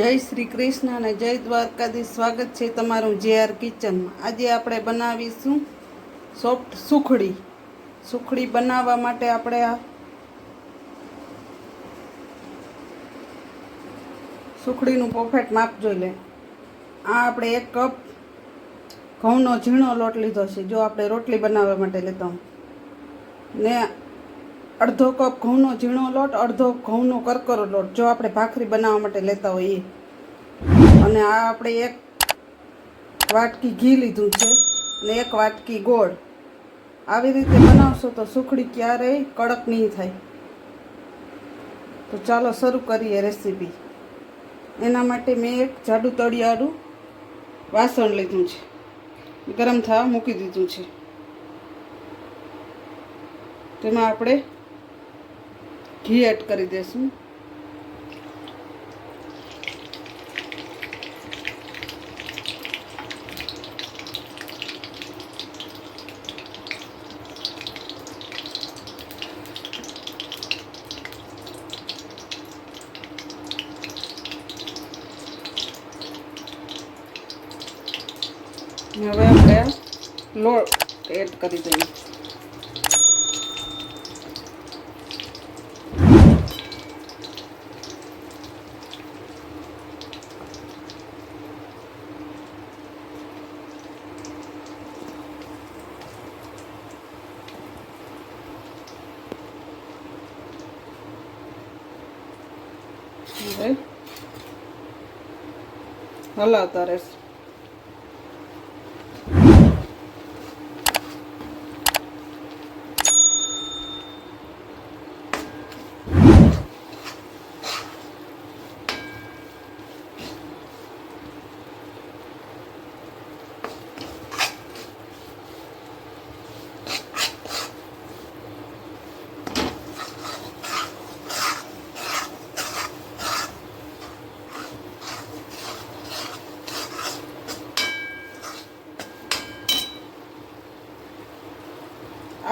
જય શ્રી કૃષ્ણ અને જય દ્વારકાધીશ। સ્વાગત છે તમારું JR કિચનમાં। આજે આપણે બનાવીશું સોફ્ટ સુખડી। સુખડી બનાવવા માટે આપણે આ સુખડીનું પરફેક્ટ માપ જોઈ લે। આ આપણે 1 કપ ઘઉંનો ઝીણો લોટ લીધો છે। જો આપણે રોટલી બનાવવા માટે લેતા હું ને અડધો કપ ઘઉંનો ઝીણો લોટ, અડધો ઘઉંનો કરકરો લોટ જો આપણે ભાખરી બનાવવા માટે લેતા હોય એ। અને આ આપણે 1 વાટકી ઘી લીધું છે અને 1 વાટકી ગોળ। આવી રીતે બનાવશો તો સુખડી ક્યારેય કડક નહીં થાય। તો ચાલો શરૂ કરીએ રેસીપી। એના માટે મેં 1 જાડું તળિયાળું વાસણ લીધું છે, ગરમ થવા મૂકી દીધું છે। તેમાં આપણે ઘી એડ કરી દઈશું। હવે આપણે લોટ એડ કરી દઈએ। હવે હલાવતા રહેશું।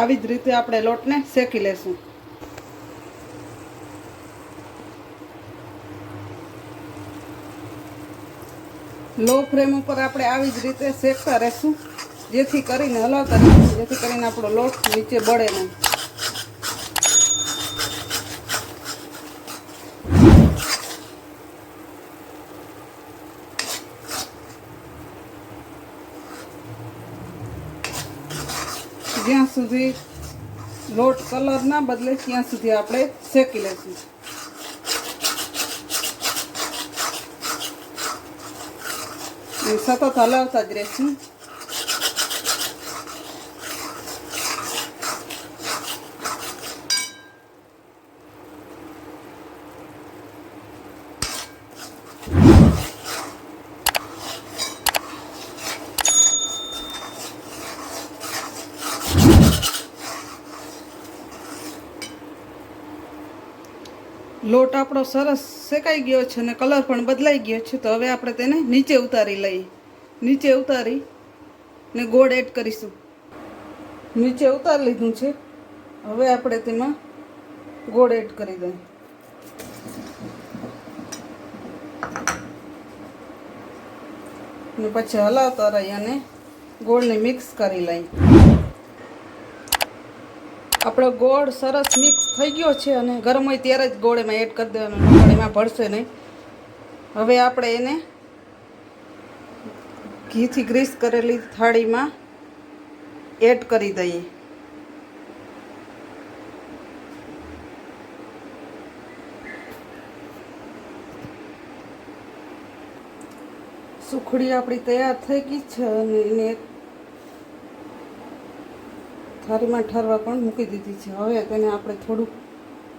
આવી જ રીતે આપણે લોટને શેકી લેશું। લો ફ્લેમ ઉપર આપણે આવી જ રીતે શેકતા રહેશું, જેથી કરીને હલાવતા રહેશું, જેથી કરીને આપણો લોટ નીચે બળે નહીં। જ્યાં સુધી લોટ કલર ના બદલે ત્યાં સુધી આપણે શેકી લઈશું। સતત હલાવતા જ રહેશું। લોટ આપણો સરસ શેકાઈ ગયો છે અને કલર પણ બદલાઈ ગયો છે। તો હવે આપણે તેને નીચે ઉતારી લઈએ। નીચે ઉતારી ને ગોળ એડ કરીશું। નીચે ઉતારી લીધું છે, હવે આપણે તેમાં ગોળ એડ કરી દઈએ અને પછી હલાવતા રહી અને ગોળને મિક્સ કરી લઈએ। આપણો ગોળ સરસ મિક્સ થઈ ગયો છે અને ગરમ હોય ત્યારે જ ગોળ એમાં એડ કરી દેવાનો, નકર એમાં ભળશે નહીં। હવે આપણે એને ઘીથી ગ્રીસ કરેલી થાળીમાં એડ કરી દઈએ। સુખડી આપણી તૈયાર થઈ ગઈ છે અને એને થાળીમાં ઠરવા પણ મૂકી દીધી છે। હવે તેને આપણે થોડુંક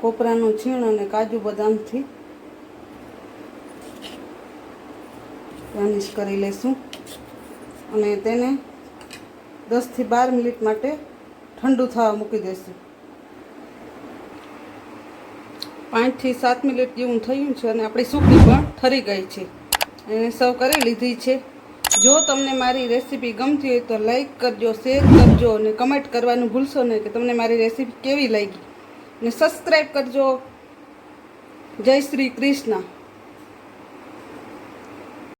કોપરાનું છીણ અને કાજુ બદામથી ગાર્નિશ કરી લઈશું અને તેને 10 થી 12 મિનિટ માટે ઠંડુ થવા મૂકી દઈશું। 5 થી 7 મિનિટ જેવું થયું છે અને આપણી સુખડી પણ ઠરી ગઈ છે। એને સર્વ કરી લીધી છે। જો તમને મારી રેસીપી ગમતી હોય તો લાઈક કરજો, શેર કરજો અને કમેન્ટ કરવાનું ભૂલશો નહીં કે તમને મારી રેસીપી કેવી લાગી, અને સબસ્ક્રાઈબ કરજો। જય શ્રી કૃષ્ણ।